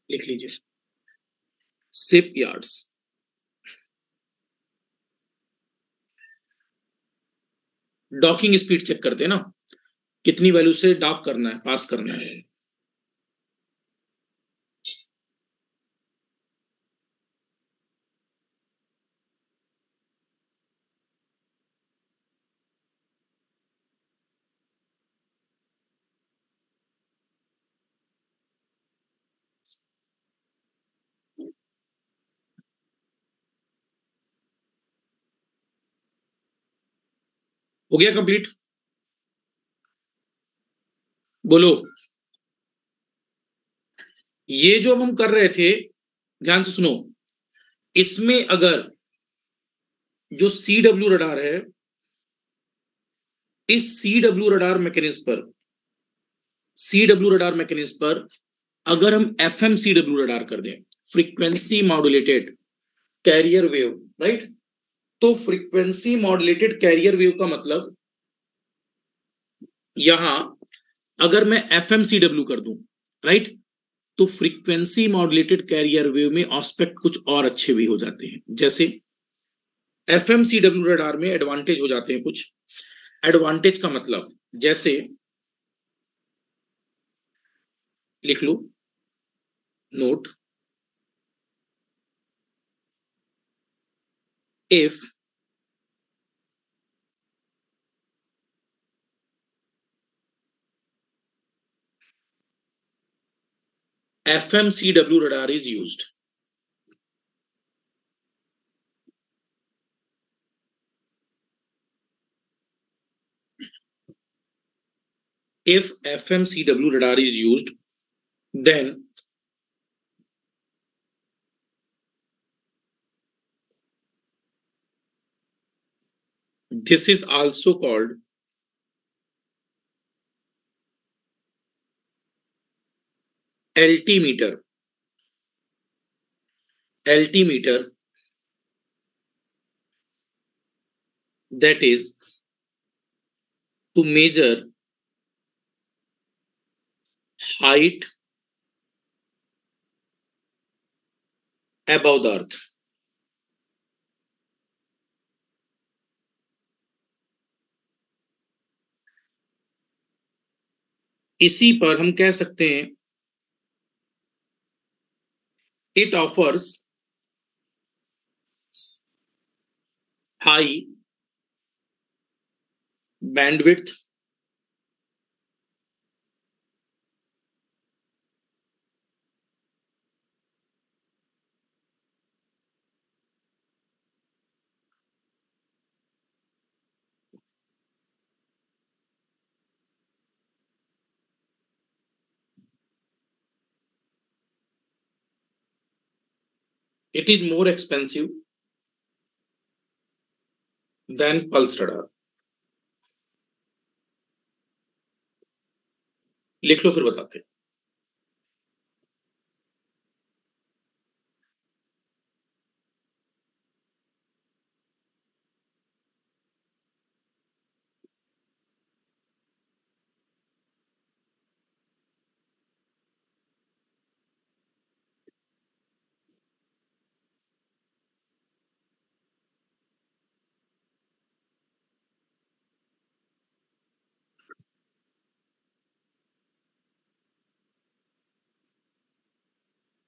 लिख लीजिए, ship yards. Docking speed check करते हैं ना, कितनी वैल्यू से डॉक करना है, पास करना है। हो गया कंप्लीट? बोलो। ये जो हम कर रहे थे, ध्यान से सुनो, इसमें अगर जो CW रडार है, इस सीडब्ल्यू रडार मैकेनिज्म पर अगर हम एफएमसीडब्ल्यू रडार कर दें, frequency modulated carrier wave, right, तो फ्रीक्वेंसी मॉड्यूलेटेड कैरियर वेव का मतलब यहां अगर मैं एफएमसीडब्ल्यू कर दूं, राइट, तो फ्रीक्वेंसी मॉड्यूलेटेड कैरियर वेव में ऑस्पेक्ट कुछ और अच्छे भी हो जाते हैं। जैसे एफएमसीडब्ल्यू रडार में एडवांटेज हो जाते हैं कुछ। एडवांटेज का मतलब जैसे लिख लो note, if FMCW radar is used, if FMCW radar is used, then this is also called altimeter. Altimeter, that is to measure height above the earth. इसी पर हम कह सकते हैं it offers high bandwidth, it is more expensive than pulse radar. लिख लो फिर बताते हैं।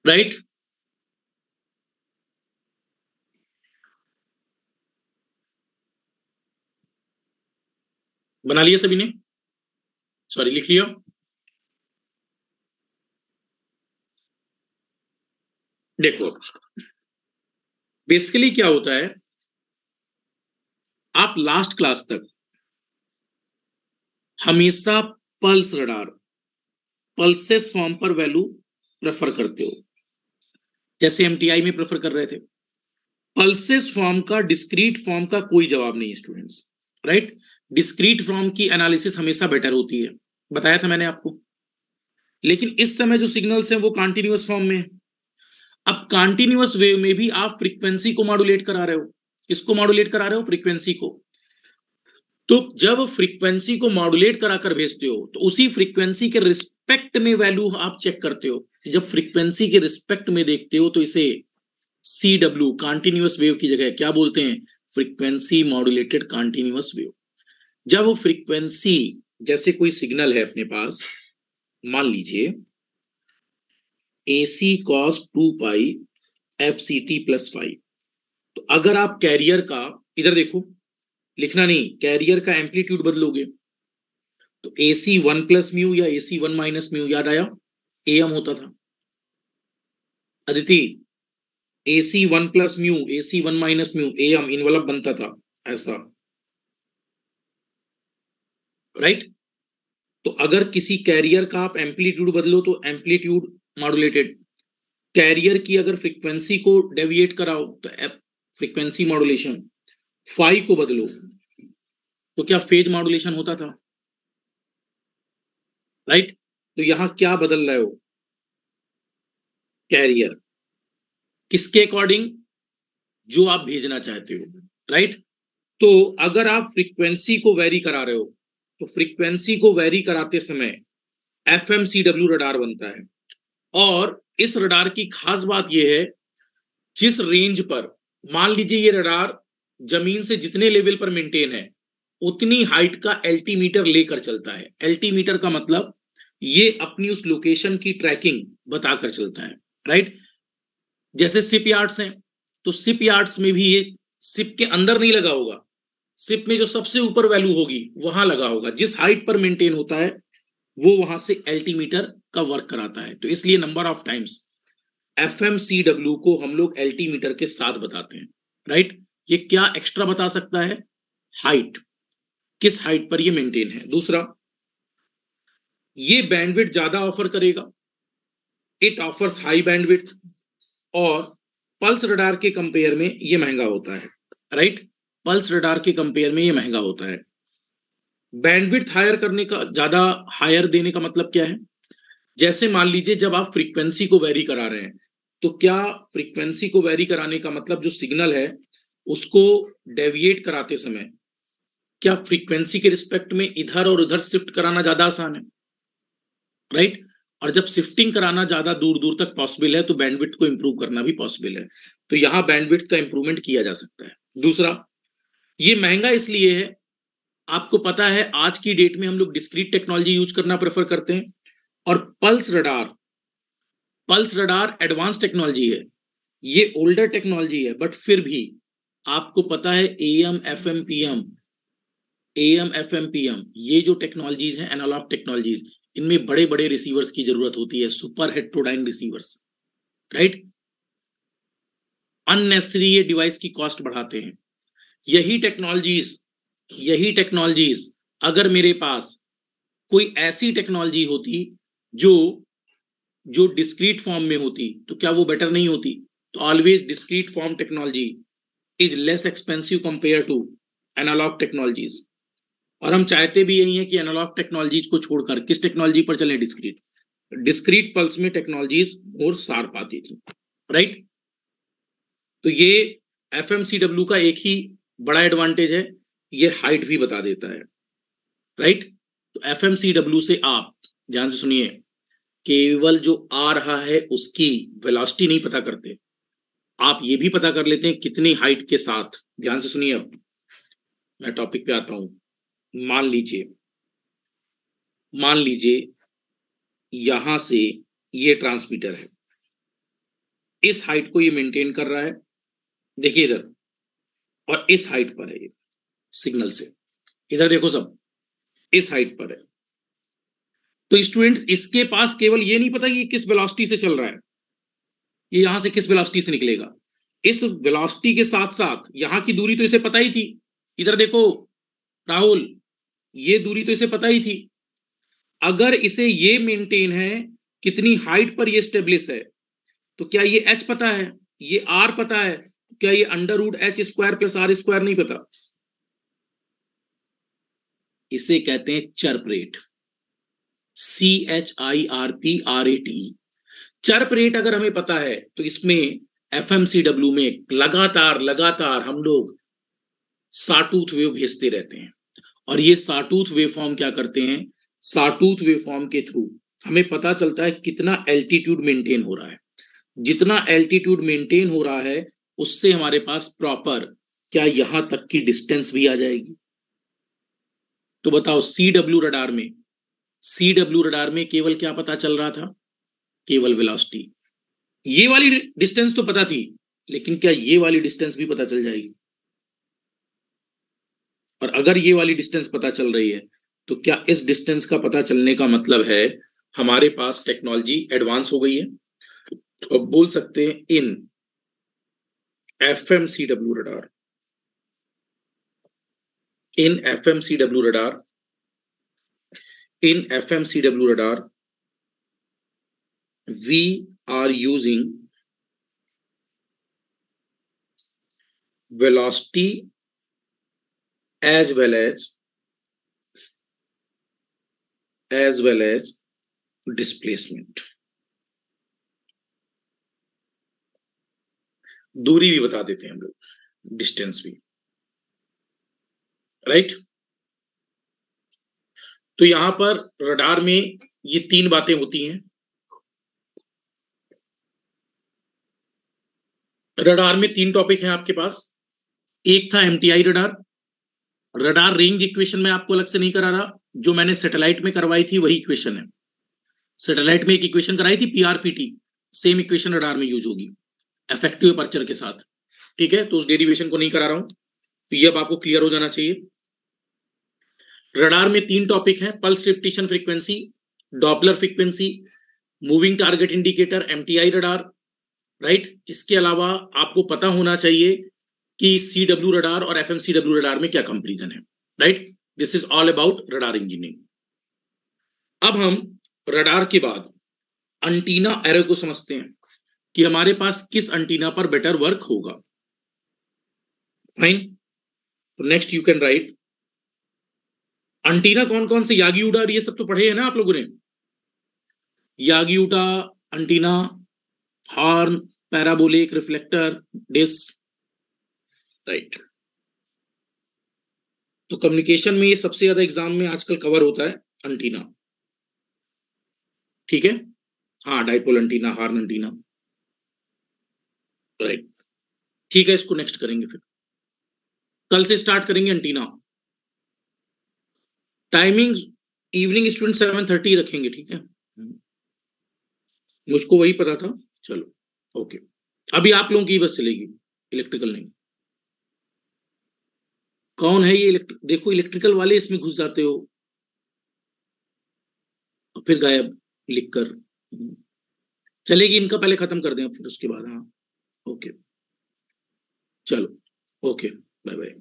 राइट, बना लिया सभी ने? सॉरी, लिख लिया? देखो बेसिकली क्या होता है, आप लास्ट क्लास तक हमेशा पल्स रडार, पल्सेस फॉर्म पर वैल्यू प्रेफर करते हो, जैसे एमटीआई में प्रेफर कर रहे थे। पल्सेस फॉर्म का डिस्क्रीट फॉर्म का कोई जवाब नहीं स्टूडेंट्स, राइट। डिस्क्रीट फॉर्म की एनालिसिस हमेशा बेटर होती है, बताया था मैंने आपको। लेकिन इस समय जो सिग्नल्स हैं वो कॉन्टिन्यूअस फॉर्म में है। अब कॉन्टिन्यूअस वेव में भी आप फ्रीक्वेंसी को मॉड्यूलेट करा रहे हो। किसको मॉड्यूलेट करा रहे हो? फ्रीक्वेंसी को। तो जब फ्रीक्वेंसी को मॉड्यूलेट कराकर भेजते हो तो उसी फ्रीक्वेंसी के रिस्पेक्ट में वैल्यू आप चेक करते हो। जब फ्रीक्वेंसी के रिस्पेक्ट में देखते हो तो इसे CW कॉन्टिन्यूअस वेव की जगह क्या बोलते हैं? Frequency modulated continuous wave. जब वो फ्रीक्वेंसी, जैसे कोई सिग्नल है अपने पास, मान लीजिए AC cos 2 पाई FCT प्लस 5, तो अगर आप कैरियर का, इधर देखो, लिखना नहीं, कैरियर का एम्पलीट्यूड बदलोगे तो AC 1 प्लस म्यू या AC 1 माइनस म्यू, याद आया? AM होता था Aditi, AC 1 plus mu, AC 1 minus mu, AM envelope बनता था ऐसा, राइट। तो अगर किसी कैरियर का आप एम्पलीट्यूड बदलो तो एम्पलीट्यूड मॉड्यूलेटेड, कैरियर की अगर फ्रीक्वेंसी को डेविएट कराओ तो फ्रीक्वेंसी मॉड्यूलेशन, फाई को बदलो तो क्या फेज मॉड्यूलेशन होता था, राइट? तो यहां क्या बदल रहे हो, कैरियर, किसके अकॉर्डिंग, जो आप भेजना चाहते हो, राइट? तो अगर आप फ्रीक्वेंसी को वेरी करा रहे हो, तो फ्रीक्वेंसी को वेरी कराते समय एफएमसीडब्ल्यू रडार बनता है। और इस रडार की खास बात यह है, जिस रेंज पर, मान लीजिए ये रडार जमीन से जितने लेवल पर मेंटेन है उतनी हाइट का एल्टीमीटर लेकर चलता है। एल्टीमीटर का मतलब ये अपनी उस लोकेशन की ट्रैकिंग बताकर चलता है, राइट? जैसे शिप यार्ड्स हैं, तो शिप यार्ड्स में भी ये शिप के अंदर नहीं लगा होगा, शिप में जो सबसे ऊपर वैल्यू होगी वहां लगा होगा, जिस हाइट पर मेंटेन होता है वो वहां से एल्टीमीटर का वर्क कराता है। तो इसलिए नंबर ऑफ टाइम्स एफएमसीडब्ल्यू को हम लोग एल्टीमीटर के साथ बताते हैं, राइट? ये क्या एक्स्ट्रा बता सकता है, हाइट, किस हाइट पर ये मेंटेन है। दूसरा, ये बैंडविड्थ ज्यादा ऑफर करेगा, इट ऑफर्स हाई बैंडविड्थ, और पल्स रडार के कंपेयर में ये महंगा होता है, राइट? पल्स रडार के कंपेयर में ये महंगा होता है। बैंडविड्थ हायर करने का, ज्यादा हायर देने का मतलब क्या है, जैसे मान लीजिए जब आप फ्रीक्वेंसी को वेरी करा रहे हैं, तो क्या फ्रीक्वेंसी को वेरी कराने का मतलब जो सिग्नल है उसको डेविएट कराते समय क्या फ्रीक्वेंसी के रिस्पेक्ट में इधर और उधर शिफ्ट कराना ज्यादा आसान है, राइट? और जब शिफ्टिंग कराना ज्यादा दूर दूर तक पॉसिबल है तो बैंडविड्थ को इंप्रूव करना भी पॉसिबल है। तो यहां बैंडविड्थ का इंप्रूवमेंट किया जा सकता है। दूसरा, ये महंगा इसलिए है, आपको पता है आज की डेट में हम लोग डिस्क्रीट टेक्नोलॉजी यूज करना प्रेफर करते हैं, और पल्स रडार एडवांस टेक्नोलॉजी है, ये ओल्डर टेक्नोलॉजी है, बट फिर भी आपको पता है एएम एफएम पीएम ये जो टेक्नोलॉजीज हैं, एनालॉग टेक्नोलॉजीज, इनमें बड़े बड़े रिसीवर्स की जरूरत होती है, super heterodyne receivers, right? Unnecessary ये डिवाइस की कॉस्ट बढ़ाते हैं। यही टेक्नोलॉजीज यही टेक्नोलॉजीज अगर मेरे पास कोई ऐसी टेक्नोलॉजी होती जो जो डिस्क्रीट फॉर्म में होती, तो क्या वो बेटर नहीं होती? तो always discrete form technology is less expensive compare to analog technologies. और हम चाहते भी यही है कि एनालॉग टेक्नोलॉजीज को छोड़कर किस टेक्नोलॉजी पर चले, डिस्क्रीट। डिस्क्रीट पल्स में टेक्नोलॉजीज और शार्प आती थी, राइट? तो ये एफएमसीडब्ल्यू का एक ही बड़ा एडवांटेज है, ये हाइट भी बता देता है, राइट? तो एफएमसीडब्ल्यू से आप ध्यान से सुनिए, केवल जो आ रहा है उसकी वेलोसिटी नहीं पता करते, आप ये भी पता कर लेते हैं कितनी हाइट के साथ। ध्यान से सुनिए, अब मैं टॉपिक पे आता हूं। मान लीजिए यहां से ये ट्रांसमीटर है, इस हाइट को ये मेंटेन कर रहा है, देखिए इधर, और इस हाइट पर है ये सिग्नल से, इधर देखो सब, इस हाइट पर है। तो स्टूडेंट्स, इसके पास केवल ये नहीं पता कि ये किस वेलोसिटी से चल रहा है, ये यहां से किस वेलोसिटी से निकलेगा। इस वेलोसिटी के साथ साथ यहां की दूरी तो इसे पता ही थी, इधर देखो राहुल, ये दूरी तो इसे पता ही थी। अगर इसे ये मेंटेन है कितनी हाइट पर ये स्टेब्लिश है, तो क्या ये एच पता है, ये आर पता है, क्या ये under root H square plus R square नहीं पता? इसे कहते हैं chirp rate, CHIRPRATE। Chirp rate अगर हमें पता है तो इसमें एफएमसीडब्ल्यू में लगातार लगातार हम लोग साटूथ वेव भेजते रहते हैं, और ये साटूथ वेवफॉर्म क्या करते हैं, साटूथ वेवफॉर्म के थ्रू हमें पता चलता है कितना एल्टीट्यूड मेंटेन हो रहा है। जितना एल्टीट्यूड मेंटेन हो रहा है उससे हमारे पास प्रॉपर क्या यहां तक की डिस्टेंस भी आ जाएगी। तो बताओ, सी डब्ल्यू रडार में केवल क्या पता चल रहा था, केवल वेलोसिटी। ये वाली डिस्टेंस तो पता थी, लेकिन क्या ये वाली डिस्टेंस भी पता चल जाएगी? और अगर ये वाली डिस्टेंस पता चल रही है तो क्या इस डिस्टेंस का पता चलने का मतलब है हमारे पास टेक्नोलॉजी एडवांस हो गई है? तो अब बोल सकते हैं in FMCW radar in FMCW radar in FMCW radar we are using velocity as well as as well as displacement. दूरी भी बता देते हैं हम लोग, डिस्टेंस भी, राइट। तो यहां पर रडार में ये तीन बातें होती हैं। रडार में तीन टॉपिक हैं आपके पास। एक था MTI radar. Radar range equation में आपको अलग से नहीं करा रहा, जो मैंने सैटेलाइट में करवाई थी वही इक्वेशन है। सैटेलाइट में एक इक्वेशन कराई थी पीआरपीटी, सेम इक्वेशन रडार में यूज होगी इफेक्टिव अपर्चर के साथ, ठीक है। तो उस डेरिवेशन को नहीं करा रहा हूं, तो ये अब आपको क्लियर हो जाना चाहिए। रडार में तीन टॉपिक हैं, pulse repetition frequency, Doppler frequency, moving target indicator, MTI radar, right. इसके अलावा आपको पता होना चाहिए कि सीडब्ल्यू रडार और एफएमसीडब्ल्यू रडार में क्या कंपैरिजन है, right. This is all about radar engineering. अब हम रडार के बाद अंटीना एरे को समझते हैं कि हमारे पास किस अंटीना पर बेटर वर्क होगा। फाइन, तो next you can write antenna कौन कौन से, यागी उडा और ये सब तो पढ़े हैं ना आप लोगों ने। Yagi Uda antenna, horn, parabolic, reflector, dish, right. तो कम्युनिकेशन में ये सबसे ज्यादा एग्जाम में आजकल कवर होता है अंटीना, ठीक है। हाँ, dipole antenna, horn antenna, right. ठीक है, इसको नेक्स्ट करेंगे फिर, कल से स्टार्ट करेंगे अंटीना। टाइमिंग इवनिंग स्टूडेंट 7:30 रखेंगे, ठीक है। मुझको वही पता था, चलो ओके। अभी आप लोगों की बस चलेगी, इलेक्ट्रिकल नहीं। कौन है ये देखो इलेक्ट्रिकल वाले इसमें घुस जाते हो और फिर गायब लिख कर। चलेगी, इनका पहले खत्म कर दें फिर उसके बाद। हाँ ओके, चलो ओके, बाय बाय।